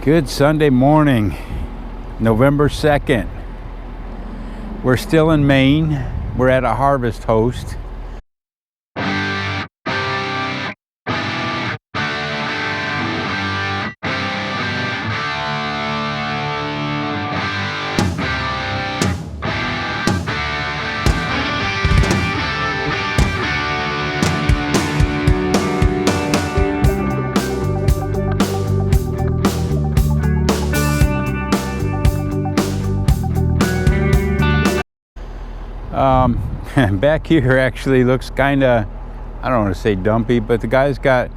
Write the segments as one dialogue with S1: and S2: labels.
S1: Good Sunday morning, November 2nd. We're still in Maine. We're at a harvest host. Back here actually looks kind of, I don't want to say dumpy, but the guy's had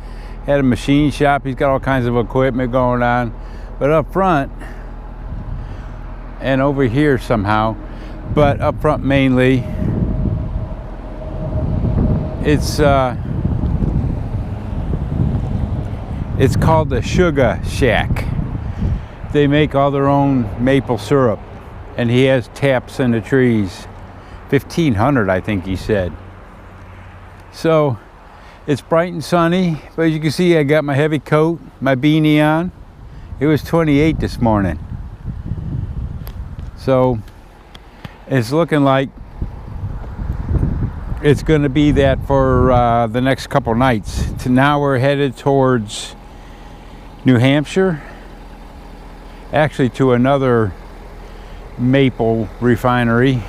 S1: a machine shop. He's got all kinds of equipment going on. But up front, and over here somehow, but up front mainly, it's called the Sugar Shack. They make all their own maple syrup, and he has taps in the trees. 1,500, I think he said. So it's bright and sunny, but as you can see, I got my heavy coat, my beanie on. It was 28 this morning. So it's looking like it's going to be that for the next couple nights. Now we're headed towards New Hampshire, actually to another maple refinery.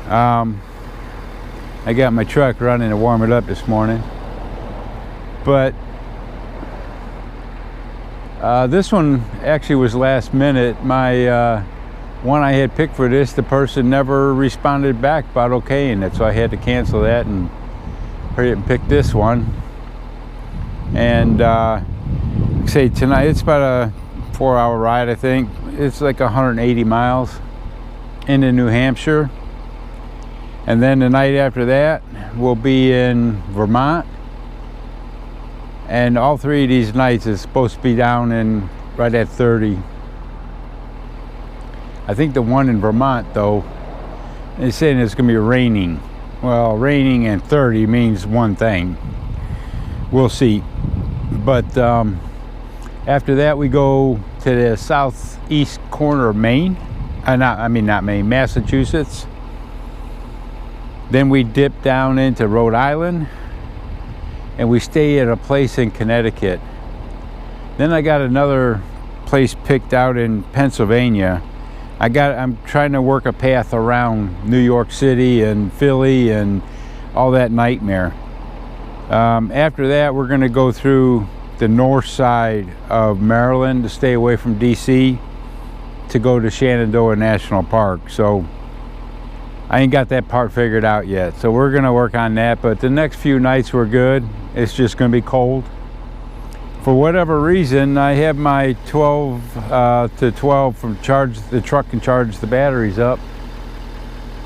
S1: I got my truck running to warm it up this morning, but this one actually was last minute. My one I had picked for this, the person never responded back about okaying it, so I had to cancel that and hurry up and pick this one. And say tonight, it's about a 4-hour ride, I think. It's like 180 miles into New Hampshire. And then the night after that, we'll be in Vermont. And all three of these nights is supposed to be down in right at 30. I think the one in Vermont, though, they're saying it's going to be raining. Well, raining and 30 means one thing. We'll see. But after that, we go to the southeast corner of Maine. Not Maine, Massachusetts. Then we dip down into Rhode Island, and we stay at a place in Connecticut. Then I got another place picked out in Pennsylvania. I'm trying to work a path around New York City and Philly and all that nightmare. After that, we're going to go through the north side of Maryland to stay away from DC to go to Shenandoah National Park. So I ain't got that part figured out yet, so we're gonna work on that. But the next few nights were good. It's just gonna be cold. For whatever reason, I have my 12 to 12 from charge the truck and charge the batteries up,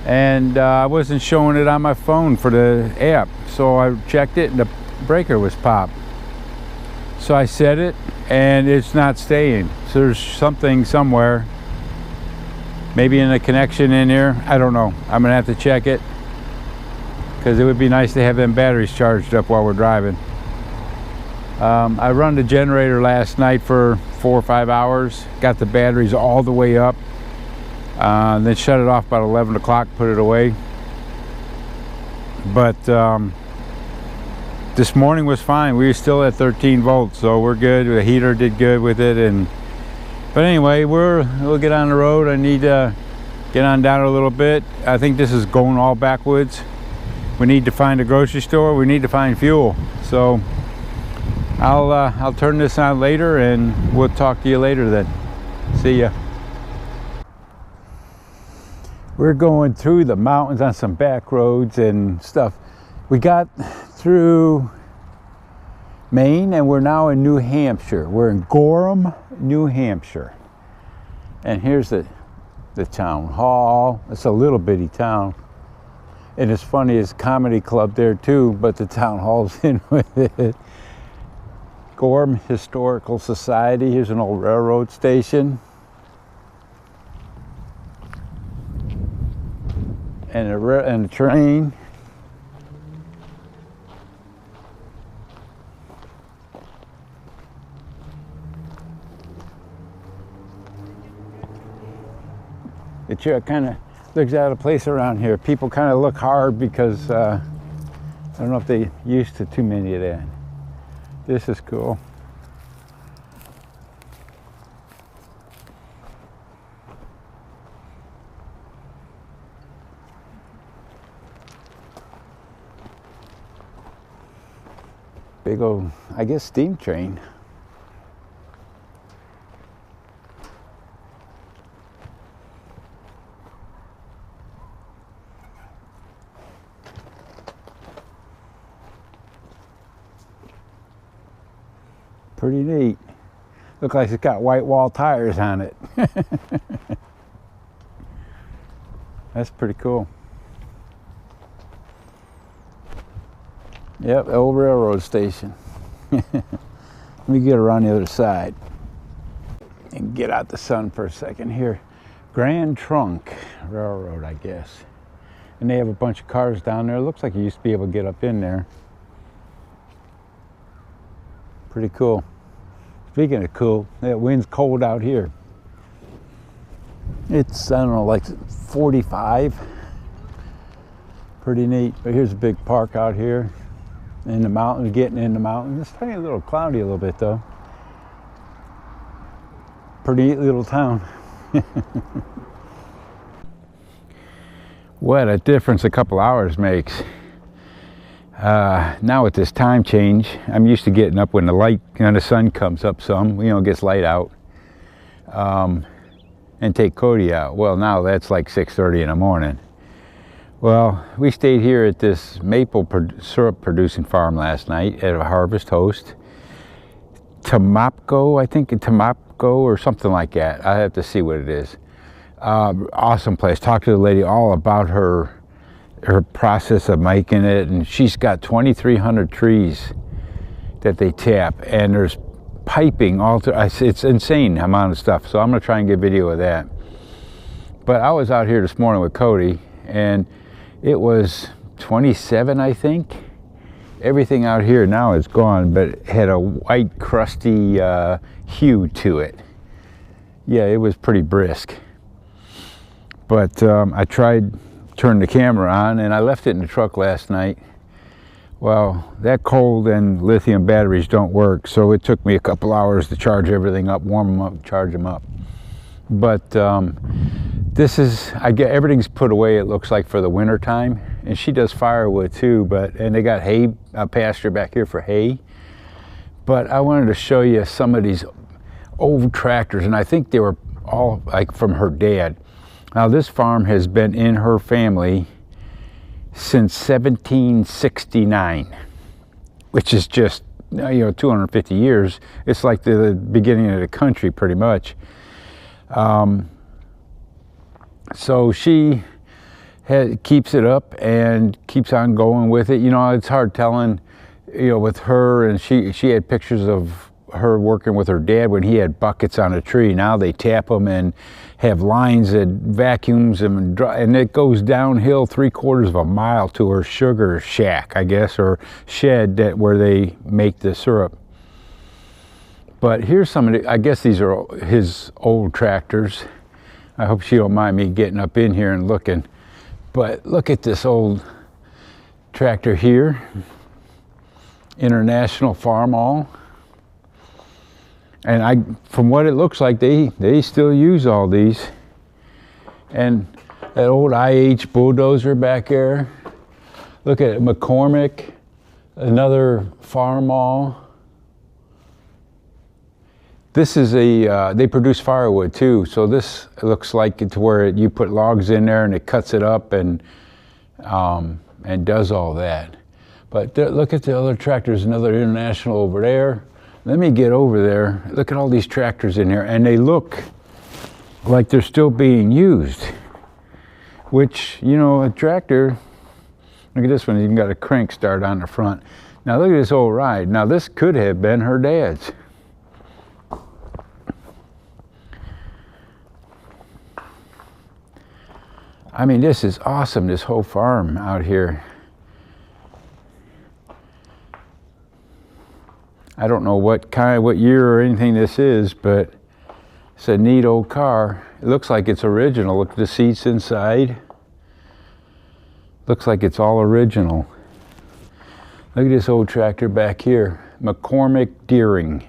S1: and I wasn't showing it on my phone for the app, so I checked it and the breaker was popped. So I set it and it's not staying. So there's something somewhere, maybe in a connection in here. I don't know. I'm gonna have to check it, because it would be nice to have them batteries charged up while we're driving. I run the generator last night for 4 or 5 hours, got the batteries all the way up, then shut it off about 11 o'clock, put it away. But this morning was fine. We were still at 13 volts, so we're good. The heater did good with it. But anyway, we'll get on the road. I need to get on down a little bit. I think this is going all backwards. We need to find a grocery store. We need to find fuel. So I'll turn this on later, and we'll talk to you later then. See ya. We're going through the mountains on some back roads and stuff. We got through Maine, and we're now in New Hampshire. We're in Gorham, New Hampshire. And here's the town hall. It's a little bitty town. And it's funny, it's a comedy club there too, but the town hall's in with it. Gorham Historical Society. Here's an old railroad station. And a train. It kind of looks out of place around here. People kind of look hard because I don't know if they used to too many of that. This is cool. Big old, I guess, steam train. Pretty neat. Looks like it's got white wall tires on it. That's pretty cool. Yep, old railroad station. Let me get around the other side and get out the sun for a second here. Grand Trunk Railroad, I guess. And they have a bunch of cars down there. It looks like you used to be able to get up in there. Pretty cool. Speaking of cool, that wind's cold out here. It's, I don't know, like 45. Pretty neat. But here's a big park out here in the mountains, getting in the mountains. It's tiny, a little cloudy a little bit though. Pretty neat little town. What a difference a couple hours makes. Now with this time change, I'm used to getting up when the light, the sun comes up some, it gets light out, and take Cody out. Well, now that's like 6:30 in the morning. Well, we stayed here at this maple syrup producing farm last night at a Harvest Host. Tomopco, I think, Tomopco or something like that. I have to see what it is. Awesome place. Talked to the lady all about her process of making it, and she's got 2,300 trees that they tap, and there's piping all through. It's insane amount of stuff, so I'm gonna try and get video of that. But I was out here this morning with Cody, and it was 27, I think. Everything out here now is gone, but it had a white crusty hue to it. Yeah, it was pretty brisk. But I tried turn the camera on, and I left it in the truck last night. Well, that cold and lithium batteries don't work, so it took me a couple hours to charge everything up, warm them up, charge them up. But this is, I get everything's put away, it looks like, for the winter time, and she does firewood too. And they got hay, a pasture back here for hay. But I wanted to show you some of these old tractors, and I think they were all like from her dad. Now this farm has been in her family since 1769, which is just 250 years. It's like the beginning of the country pretty much. So she keeps it up and keeps on going with it. It's hard telling, with her, and she had pictures of her working with her dad when he had buckets on a tree. Now they tap them and have lines that vacuums them, and it goes downhill 3/4 of a mile to her sugar shack, I guess, or shed where they make the syrup. But here's some of I guess these are his old tractors. I hope she don't mind me getting up in here and looking. But look at this old tractor here, International Farmall. And from what it looks like, they still use all these. And that old IH bulldozer back there. Look at it, McCormick, another Farmall. This is they produce firewood too, so this looks like it's where you put logs in there and it cuts it up and does all that. But look at the other tractors, another International over there. Let me get over there. Look at all these tractors in here, and they look like they're still being used. Which, a tractor, look at this one, even got a crank start on the front. Now look at this old ride. Now this could have been her dad's. I mean, this is awesome, this whole farm out here. I don't know what year or anything this is, but it's a neat old car. It looks like it's original. Look at the seats inside. Looks like it's all original. Look at this old tractor back here. McCormick Deering.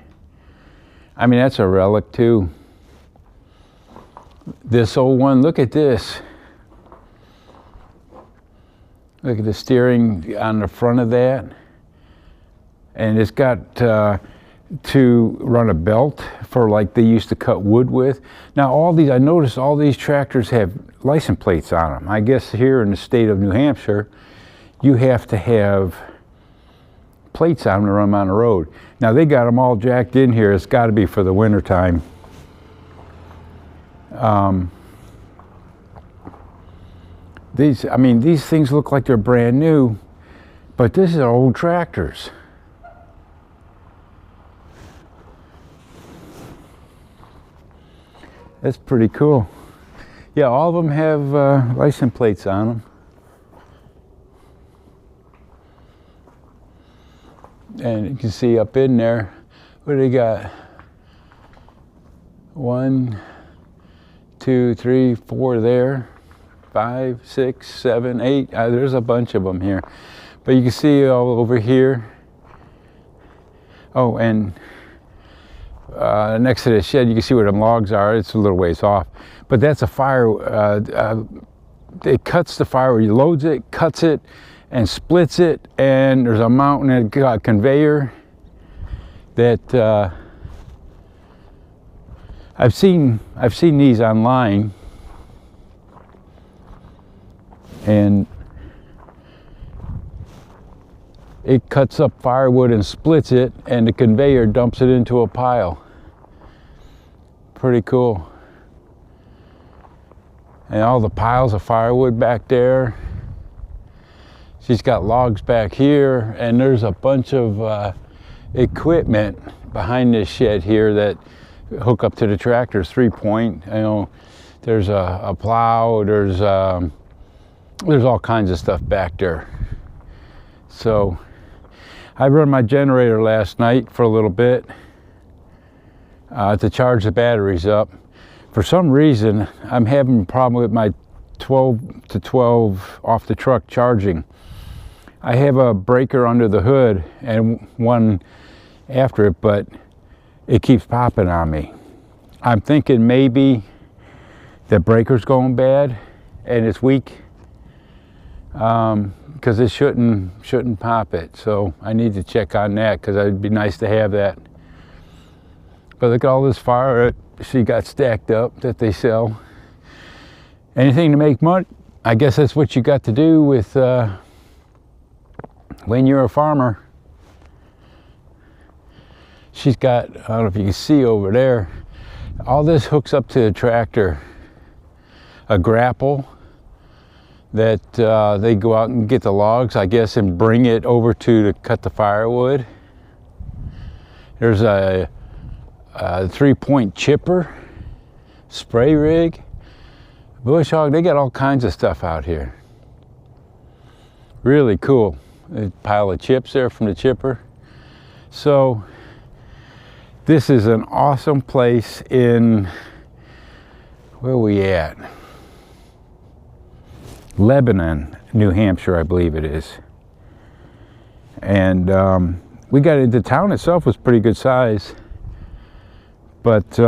S1: I mean, that's a relic too. This old one, look at this. Look at the steering on the front of that. And it's got to run a belt for like they used to cut wood with. Now all these, I noticed all these tractors have license plates on them. I guess here in the state of New Hampshire, you have to have plates on them to run them on the road. Now they got them all jacked in here. It's got to be for the winter time. These things look like they're brand new, but these are old tractors. That's pretty cool. Yeah, all of them have license plates on them. And you can see up in there, what do they got? 1, 2, 3, 4 there. 5, 6, 7, 8. There's a bunch of them here. But you can see all over here. Oh, and next to the shed, you can see where them logs are. It's a little ways off. But that's a fire. It cuts the firewood. It loads it, cuts it, and splits it. And there's a mountain and a conveyor that I've seen these online. And it cuts up firewood and splits it, and the conveyor dumps it into a pile. Pretty cool. And all the piles of firewood back there. She's got logs back here, and there's a bunch of equipment behind this shed here that hook up to the tractors. 3-point, you know, there's a plow, there's all kinds of stuff back there. So I run my generator last night for a little bit to charge the batteries up. For some reason, I'm having a problem with my 12 to 12 off the truck charging. I have a breaker under the hood and one after it, but it keeps popping on me. I'm thinking maybe the breaker's going bad and it's weak. Because it shouldn't pop it, so I need to check on that, because it'd be nice to have that. But look at all this fire that she got stacked up that they sell. Anything to make money. I guess that's what you got to do with when you're a farmer. She's got, I don't know if you can see over there, all this hooks up to the tractor. A grapple that they go out and get the logs, I guess, and bring it over to cut the firewood. There's a 3-point chipper, spray rig, bush hog. They got all kinds of stuff out here. Really cool. A pile of chips there from the chipper. So this is an awesome place in, where are we at? Lebanon, New Hampshire, I believe it is. And we got the town itself was pretty good size, but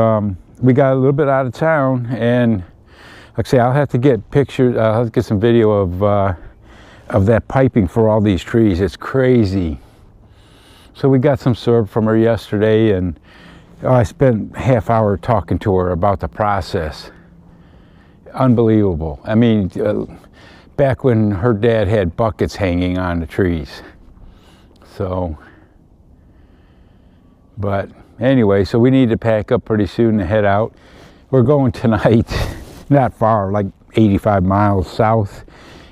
S1: we got a little bit out of town, and like I say, I'll have to get pictures. I'll have to get some video of that piping for all these trees. It's crazy. So we got some syrup from her yesterday, and I spent half hour talking to her about the process. Unbelievable. I mean, back when her dad had buckets hanging on the trees. So, but anyway, so we need to pack up pretty soon to head out. We're going tonight, not far, like 85 miles south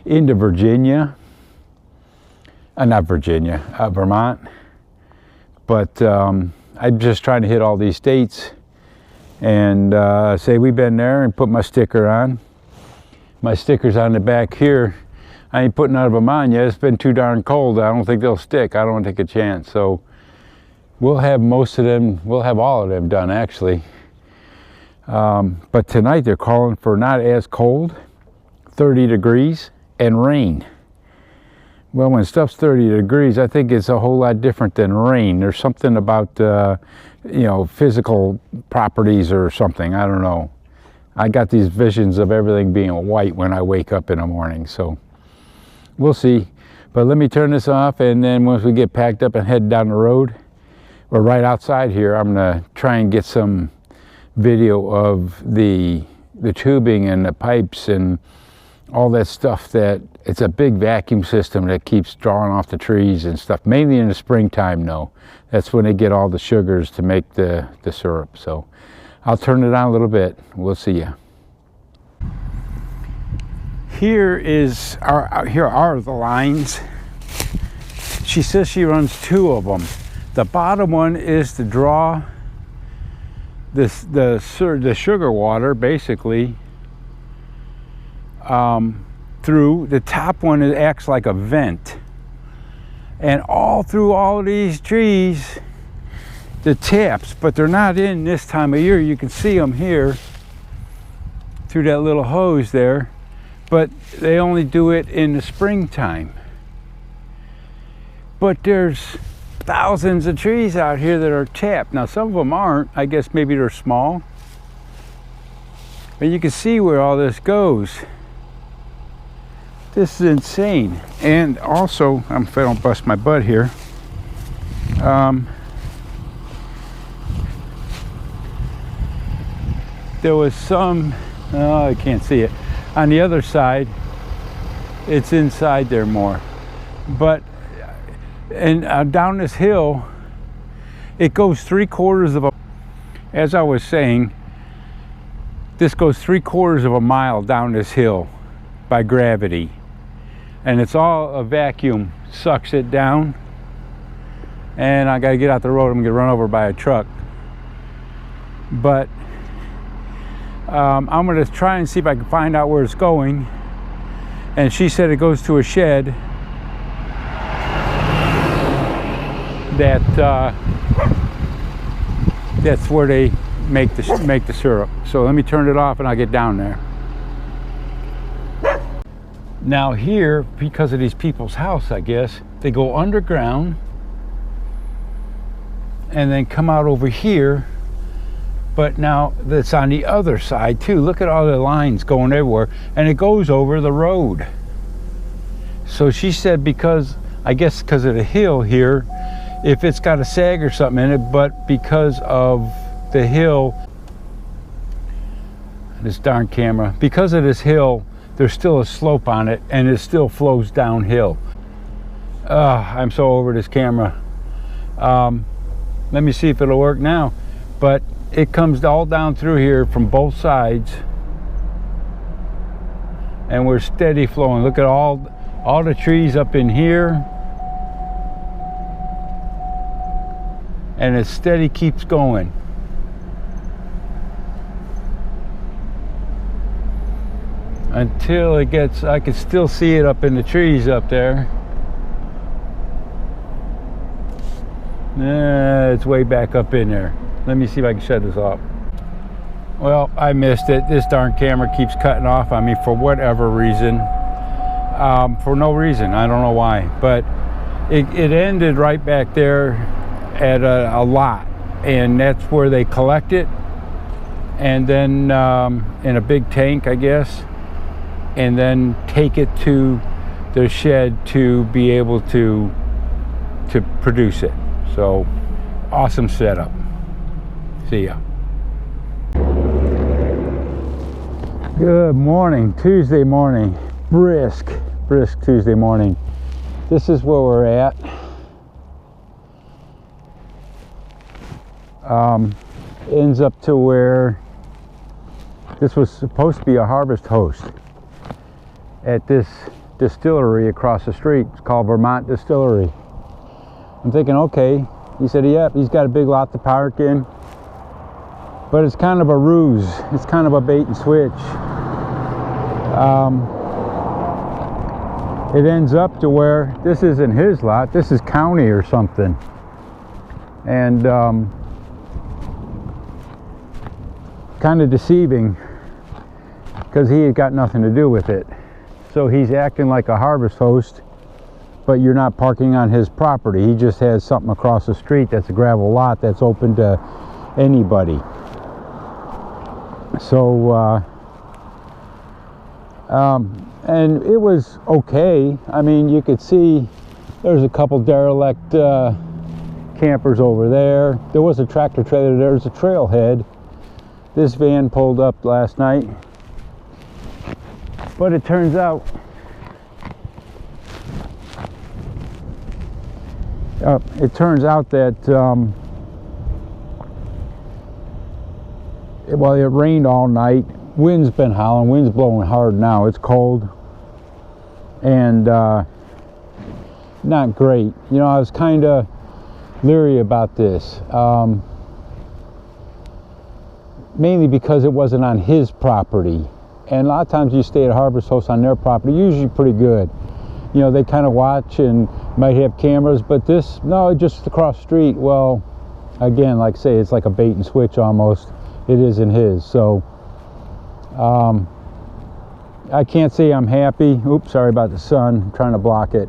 S1: into Virginia. Not Virginia, Vermont. But I'm just trying to hit all these states and say we've been there, and put my sticker on. My sticker's on the back here. I ain't putting none of them on yet. It's been too darn cold. I don't think they'll stick. I don't want to take a chance. So we'll have most of them, we'll have all of them done actually. But tonight they're calling for not as cold, 30 degrees, and rain. Well, when stuff's 30 degrees, I think it's a whole lot different than rain. There's something about, you know, physical properties or something. I don't know. I got these visions of everything being white when I wake up in the morning, so we'll see. But let me turn this off, and then once we get packed up and head down the road, or right outside here, I'm gonna try and get some video of the tubing and the pipes and all that stuff. That it's a big vacuum system that keeps drawing off the trees and stuff, mainly in the springtime though. That's when they get all the sugars to make the syrup. So I'll turn it on a little bit. We'll see ya. Here are the lines. She says she runs 2 of them. The bottom one is to draw the sugar water basically through. The top one, it acts like a vent, and all through all these trees, the taps, but they're not in this time of year. You can see them here through that little hose there, but they only do it in the springtime. But there's thousands of trees out here that are tapped. Now some of them aren't. I guess maybe they're small, but you can see where all this goes. This is insane. And also, if I don't bust my butt here, there was some, oh, I can't see it. On the other side, it's inside there more. But, and down this hill, it goes 3/4 of a, as I was saying, this goes 3/4 of a mile down this hill by gravity. And it's all a vacuum, sucks it down. And I gotta get out the road, I'm gonna get run over by a truck. But I'm gonna try and see if I can find out where it's going. And she said it goes to a shed that's where they make the syrup. So let me turn it off and I'll get down there. Now here, because of these people's house, I guess, they go underground and then come out over here. But now that's on the other side too. Look at all the lines going everywhere, and it goes over the road. So she said, because, I guess because of the hill here, if it's got a sag or something in it, but because of the hill, this darn camera, because of this hill, there's still a slope on it and it still flows downhill. I'm so over this camera. Let me see if it'll work now. But it comes all down through here from both sides, and we're steady flowing. Look at all the trees up in here, and it steady keeps going. Until it gets, I can still see it up in the trees up there. It's way back up in there. Let me see if I can shut this off. Well, I missed it. This darn camera keeps cutting off on me for whatever reason. For no reason, I don't know why. But it ended right back there at a lot. And that's where they collect it. And then in a big tank, I guess. And then take it to the shed to be able to produce it. So awesome setup. See ya. Good morning, Tuesday morning. Brisk Tuesday morning. This is where we're at. Ends up to where this was supposed to be a harvest host at this distillery across the street. It's called Vermont Distillery. I'm thinking, okay. He said, yep, he's got a big lot to park in. But it's kind of a ruse. It's kind of a bait and switch. It ends up to where this isn't his lot. This is county or something. And kind of deceiving because he had got nothing to do with it. So he's acting like a harvest host, but you're not parking on his property. He just has something across the street that's a gravel lot that's open to anybody. So and it was okay. I mean, you could see there's a couple derelict campers over there. There was a tractor trailer. There's a trailhead. This van pulled up last night, but it turns out that well, it rained all night. Wind's been howling. Wind's blowing hard now. It's cold and not great. You know, I was kind of leery about this, mainly because it wasn't on his property. And a lot of times you stay at a harvest host on their property, usually pretty good. You know, they kind of watch and might have cameras, but this, no, just across the street. Well, again, like I say, it's like a bait and switch almost. It isn't his. So I can't say I'm happy. Oops, sorry about the sun. I'm trying to block it.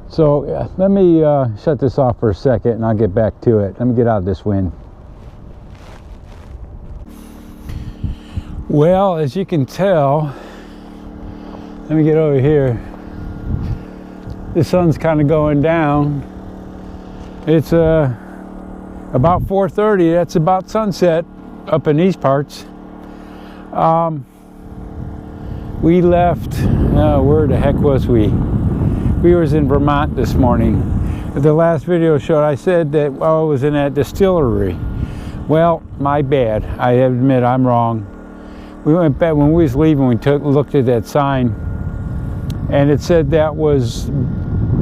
S1: So let me shut this off for a second and I'll get back to it. Let me get out of this wind. Well, as you can tell, let me get over here. The sun's kind of going down. It's about 4:30. That's about sunset up in these parts. We left, where the heck was we? We was in Vermont this morning. The last video showed, I said that, well, I was in that distillery. Well, my bad. I admit I'm wrong. We went back, when we was leaving, we looked at that sign, and it said that was,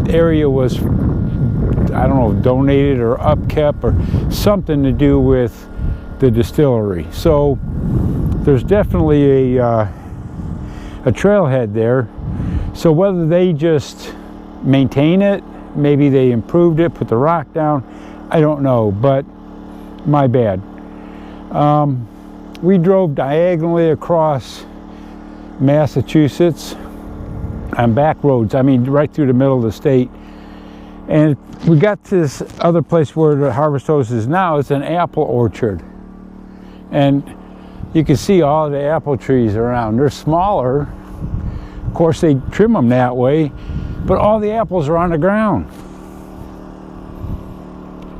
S1: area was, I don't know, donated or upkept or something to do with the distillery. So there's definitely a trailhead there. So whether they just maintain it, maybe they improved it, put the rock down, I don't know, but my bad. We drove diagonally across Massachusetts on back roads, I mean right through the middle of the state. And we got to this other place where the harvest host is now. It's an apple orchard. And you can see all the apple trees around. They're smaller. Of course, they trim them that way, but all the apples are on the ground.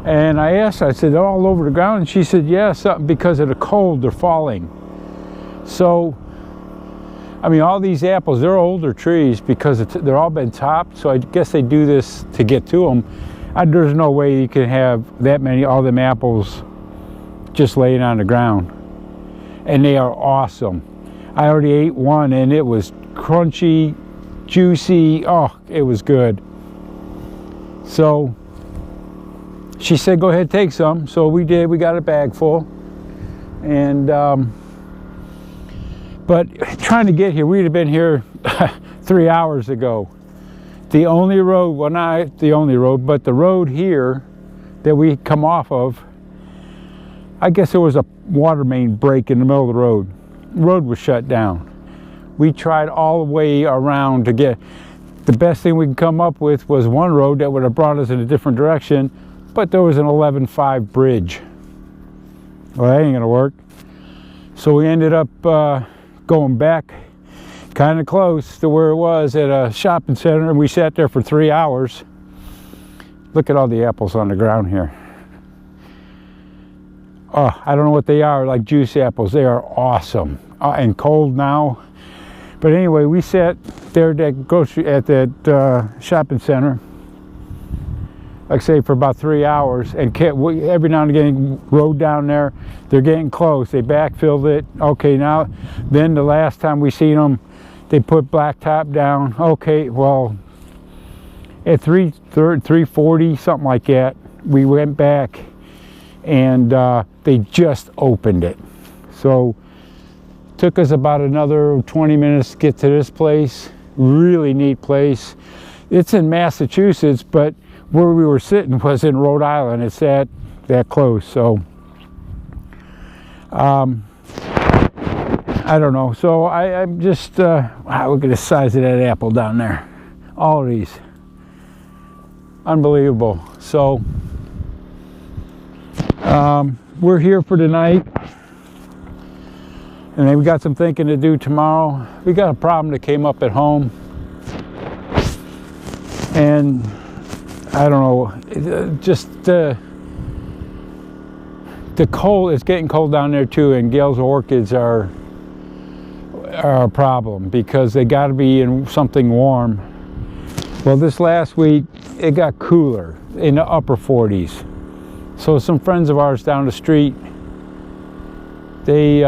S1: And I asked her, I said, they're all over the ground? And she said, yeah, something because of the cold, they're falling. So, I mean, all these apples, they're older trees because they're all been topped, so I guess they do this to get to them. There's no way you can have that many, all them apples just laying on the ground. And they are awesome. I already ate one and it was crunchy, juicy, oh, it was good. So she said, go ahead, take some. So we did, we got a bag full. And, but trying to get here, we'd have been here 3 hours ago. The only road, well, not the only road, but the road here that we come off of, I guess there was a water main break in the middle of the road. The road was shut down. We tried all the way around to get, the best thing we could come up with was one road that would have brought us in a different direction, but there was an 11.5 bridge. Well, that ain't gonna work. So we ended up going back kind of close to where it was at a shopping center, and we sat there for 3 hours. Look at all the apples on the ground here. Oh, I don't know what they are, like juice apples. They are awesome and cold now. But anyway, we sat there at that shopping center, like I say, for about 3 hours, and every now and again rode down there. They're getting close. They backfilled it. Okay, now, then the last time we seen them, they put blacktop down. Okay, well, at 3:40, something like that, we went back, and they just opened it. So took us about another 20 minutes to get to this place. Really neat place. It's in Massachusetts, but where we were sitting was in Rhode Island. It's at that close. So I don't know. So I'm just wow, look at the size of that apple down there. All of these, unbelievable. So we're here for tonight, and then we got some thinking to do tomorrow. We got a problem that came up at home, and I don't know, just the cold. It's getting cold down there too, and Gail's orchids are a problem because they got to be in something warm. Well, this last week it got cooler in the upper 40s. So some friends of ours down the street, they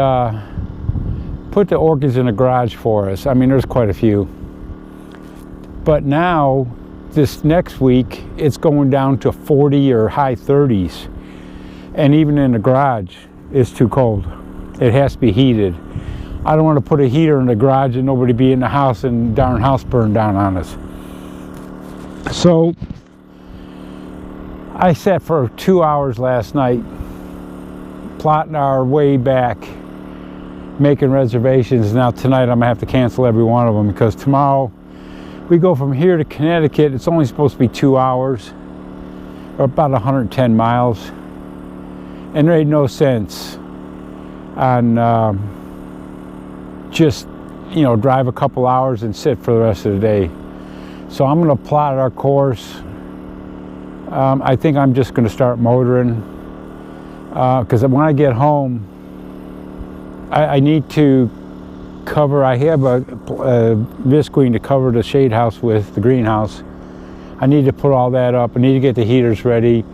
S1: put the orchids in the garage for us. I mean, there's quite a few. But now, this next week, it's going down to 40 or high 30s. And even in the garage, it's too cold. It has to be heated. I don't want to put a heater in the garage and nobody be in the house and darn house burn down on us. So I sat for 2 hours last night plotting our way back, making reservations. Now tonight I'm gonna have to cancel every one of them because tomorrow we go from here to Connecticut. It's only supposed to be 2 hours or about 110 miles, and there ain't no sense on just, you know, drive a couple hours and sit for the rest of the day. So I'm gonna plot our course. I think I'm just gonna start motoring because when I get home, I need to cover. I have a visqueen to cover the shade house with, the greenhouse. I need to put all that up. I need to get the heaters ready,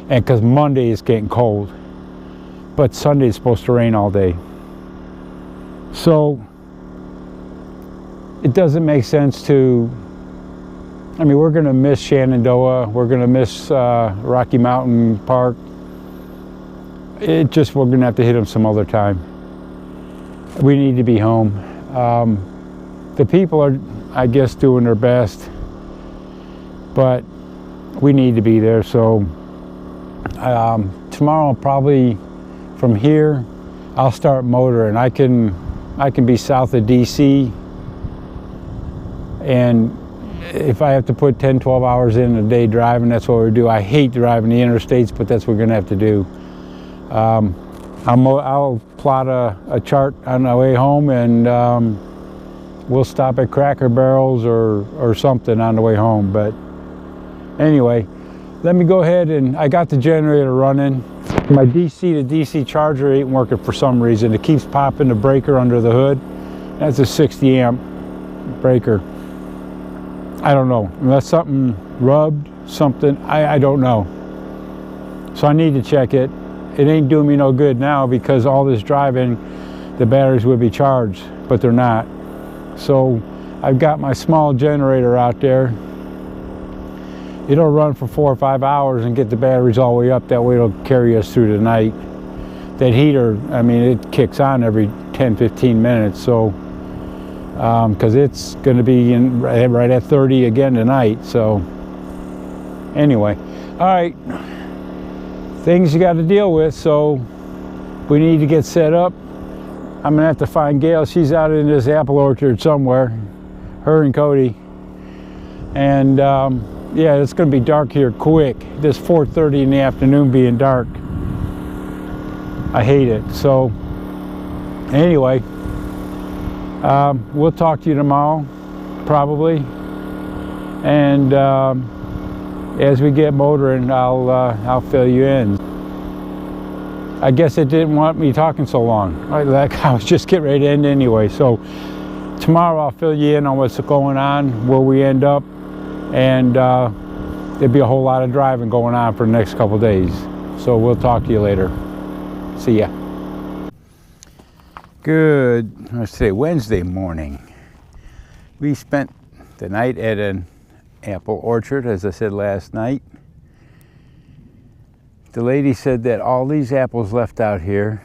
S1: and because Monday is getting cold, but Sunday is supposed to rain all day. So it doesn't make sense to, I mean, we're going to miss Shenandoah. We're going to miss Rocky Mountain Park. It just, we're going to have to hit them some other time. We need to be home. The people are, I guess, doing their best, but we need to be there. So tomorrow, probably from here, I'll start motoring. I can be south of DC, and if I have to put 10, 12 hours in a day driving, that's what we do. I hate driving the interstates, but that's what we're gonna have to do. I'll plot a chart on the way home, and we'll stop at Cracker Barrels or something on the way home. But anyway, let me go ahead, and I got the generator running. My DC to DC charger ain't working for some reason. It keeps popping the breaker under the hood. That's a 60 amp breaker. I don't know, unless something rubbed, something, I don't know. So I need to check it. It ain't doing me no good now because all this driving, the batteries would be charged, but they're not. So I've got my small generator out there. It'll run for 4 or 5 hours and get the batteries all the way up. That way it'll carry us through the night. That heater, I mean, it kicks on every 10, 15 minutes. So, because it's going to be right at 30 again tonight. So anyway, all right, things you got to deal with. So we need to get set up. I'm gonna have to find Gail. She's out in this apple orchard somewhere, her and Cody. And yeah, it's gonna be dark here quick. This 4:30 in the afternoon being dark, I hate it. So anyway, we'll talk to you tomorrow, probably. And as we get motoring, I'll fill you in. I guess it didn't want me talking so long. Like I was just getting ready to end anyway. So tomorrow I'll fill you in on what's going on, where we end up, and there'll be a whole lot of driving going on for the next couple days. So we'll talk to you later. See ya. Good, let's say Wednesday morning. We spent the night at an apple orchard, as I said last night. The lady said that all these apples left out here,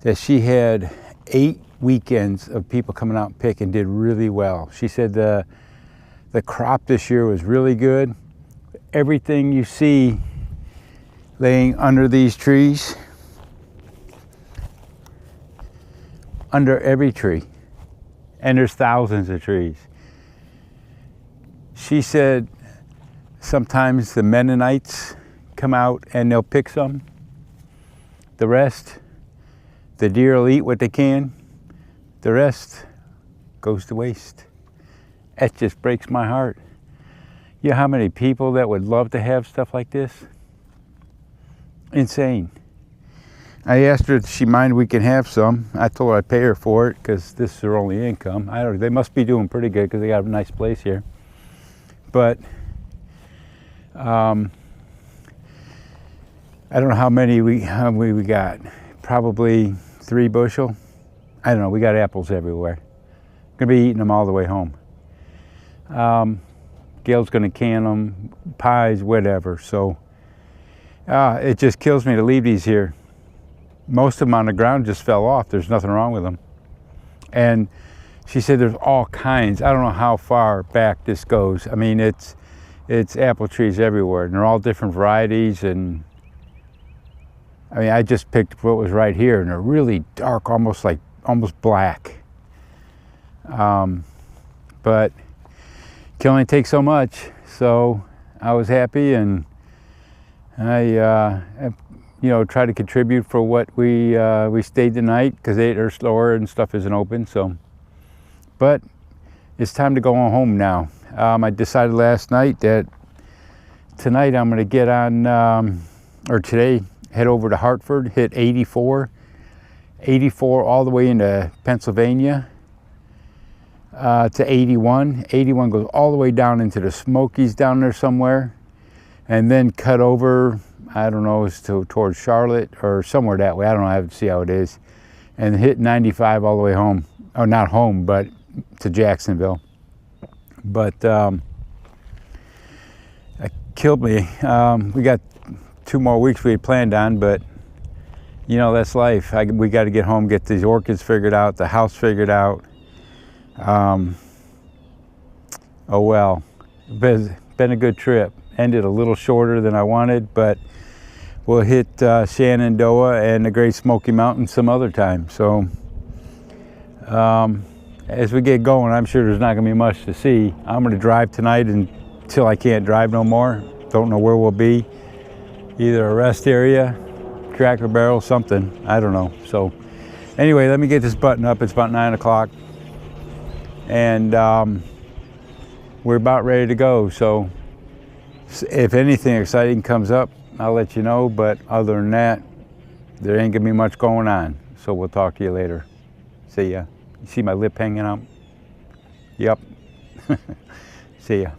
S1: that she had 8 weekends of people coming out and pick and did really well. She said the crop this year was really good. Everything you see laying under these trees, under every tree, and there's thousands of trees. She said sometimes the Mennonites come out and they'll pick some. The rest, the deer will eat what they can. The rest goes to waste. That just breaks my heart. You know how many people that would love to have stuff like this? Insane. I asked her if she minded we can have some. I told her I'd pay her for it because this is her only income. I don't know, they must be doing pretty good because they got a nice place here. But I don't know how many we got. Probably 3 bushel. I don't know, we got apples everywhere. Gonna be eating them all the way home. Gail's gonna can them, pies, whatever. So it just kills me to leave these here. Most of them on the ground just fell off. There's nothing wrong with them. And she said there's all kinds. I don't know how far back this goes. I mean, it's apple trees everywhere, and they're all different varieties. And I mean, I just picked what was right here, and they're really dark, almost black. But can only take so much. So I was happy, and I try to contribute for what we stayed the night because their store and stuff isn't open. So, but it's time to go on home now. I decided last night that tonight I'm going to get on, or today, head over to Hartford, hit 84 all the way into Pennsylvania to 81. 81 goes all the way down into the Smokies down there somewhere, and then cut over, I don't know, it's towards Charlotte or somewhere that way. I don't know, I have to see how it is. And hit 95 all the way home. Oh, not home, but to Jacksonville. But it killed me. We got 2 more weeks we had planned on, but you know, that's life. We got to get home, get these orchids figured out, the house figured out. Oh well, been a good trip. Ended a little shorter than I wanted, but we'll hit Shenandoah and the Great Smoky Mountains some other time. So as we get going, I'm sure there's not going to be much to see. I'm going to drive tonight until I can't drive no more. Don't know where we'll be. Either a rest area, Cracker Barrel, something. I don't know. So anyway, let me get this button up. It's about 9 o'clock. And we're about ready to go. So if anything exciting comes up, I'll let you know. But other than that, there ain't gonna be much going on. So we'll talk to you later. See ya. You see my lip hanging out? Yep. See ya.